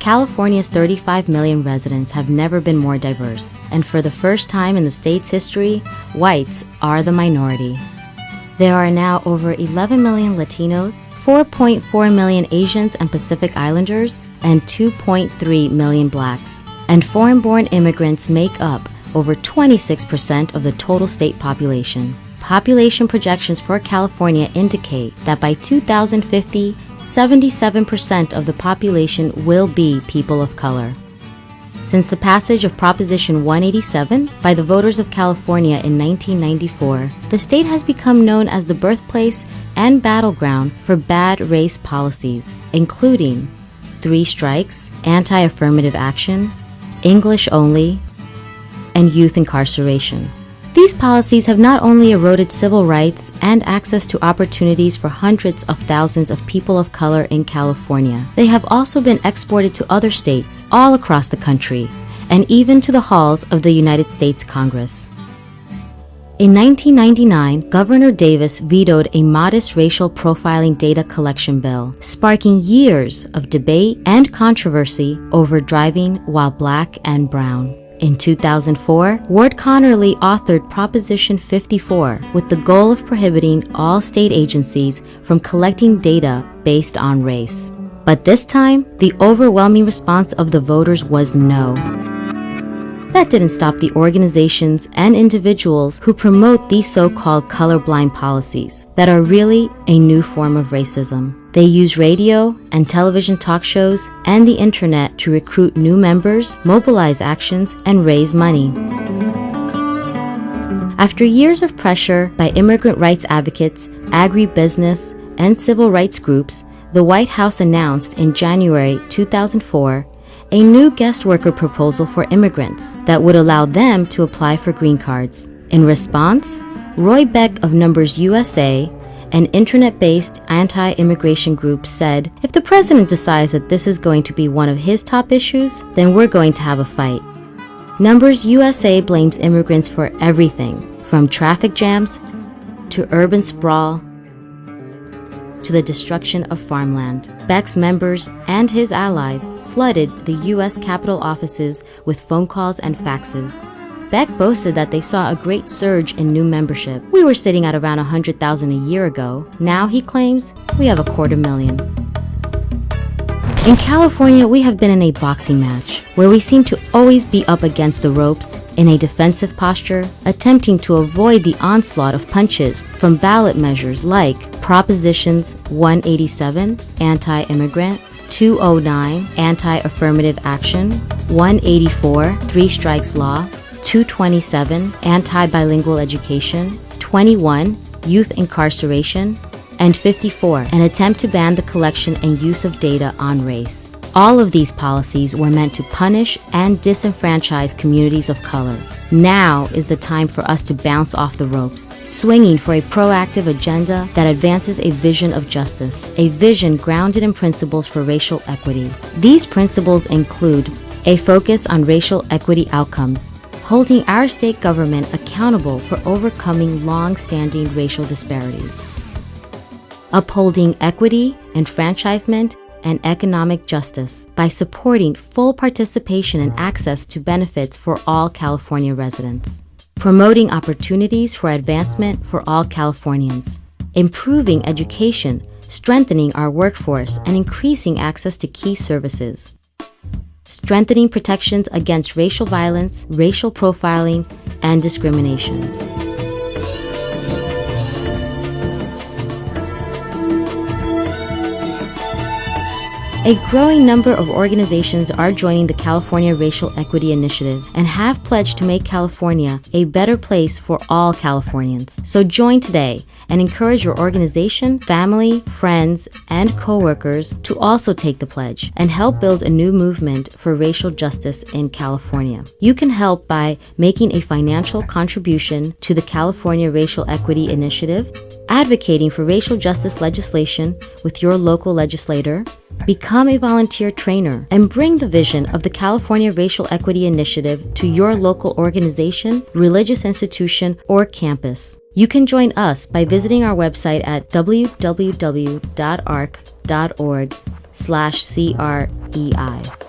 California's 35 million residents have never been more diverse, and for the first time in the state's history, whites are the minority. There are now over 11 million Latinos, 4.4 million Asians and Pacific Islanders, and 2.3 million blacks. And foreign-born immigrants make up over 26% of the total state population. Population projections for California indicate that by 2050, 77% of the population will be people of color. Since the passage of Proposition 187 by the voters of California in 1994, the state has become known as the birthplace and battleground for bad race policies, including 3 strikes, anti-affirmative action, English only, and youth incarceration. These policies have not only eroded civil rights and access to opportunities for hundreds of thousands of people of color in California, they have also been exported to other states all across the country, and even to the halls of the United States Congress. In 1999, Governor Davis vetoed a modest racial profiling data collection bill, sparking years of debate and controversy over driving while black and brown. In 2004, Ward Connerly authored Proposition 54 with the goal of prohibiting all state agencies from collecting data based on race. But this time, the overwhelming response of the voters was no. That didn't stop the organizations and individuals who promote these so-called colorblind policies that are really a new form of racism. They use radio and television talk shows and the internet to recruit new members, mobilize actions, and raise money. After years of pressure by immigrant rights advocates, agribusiness, and civil rights groups, the White House announced in January 2004 a new guest worker proposal for immigrants that would allow them to apply for green cards. In response, Roy Beck of Numbers USA, an internet-based anti-immigration group, said, "If the president decides that this is going to be one of his top issues, then we're going to have a fight." Numbers USA blames immigrants for everything, from traffic jams to urban sprawl to the destruction of farmland. Beck's members and his allies flooded the U.S. Capitol offices with phone calls and faxes. Beck boasted that they saw a great surge in new membership. "We were sitting at around 100,000 a year ago. Now," he claims, "we have 250,000. In California, we have been in a boxing match where we seem to always be up against the ropes in a defensive posture, attempting to avoid the onslaught of punches from ballot measures like Propositions 187, anti-immigrant, 209, anti-affirmative action, 184, 3 strikes law, 227, anti-bilingual education, 21, youth incarceration, and 54, an attempt to ban the collection and use of data on race. All of these policies were meant to punish and disenfranchise communities of color. Now is the time for us to bounce off the ropes, swinging for a proactive agenda that advances a vision of justice, a vision grounded in principles for racial equity. These principles include a focus on racial equity outcomes, holding our state government accountable for overcoming long-standing racial disparities, upholding equity, enfranchisement, and economic justice by supporting full participation and access to benefits for all California residents, promoting opportunities for advancement for all Californians, improving education, strengthening our workforce, and increasing access to key services, strengthening protections against racial violence, racial profiling, and discrimination. A growing number of organizations are joining the California Racial Equity Initiative and have pledged to make California a better place for all Californians. So join today and encourage your organization, family, friends, and coworkers to also take the pledge and help build a new movement for racial justice in California. You can help by making a financial contribution to the California Racial Equity Initiative, advocating for racial justice legislation with your local legislator, become a volunteer trainer, and bring the vision of the California Racial Equity Initiative to your local organization, religious institution, or campus. You can join us by visiting our website at www.arc.org/CREI.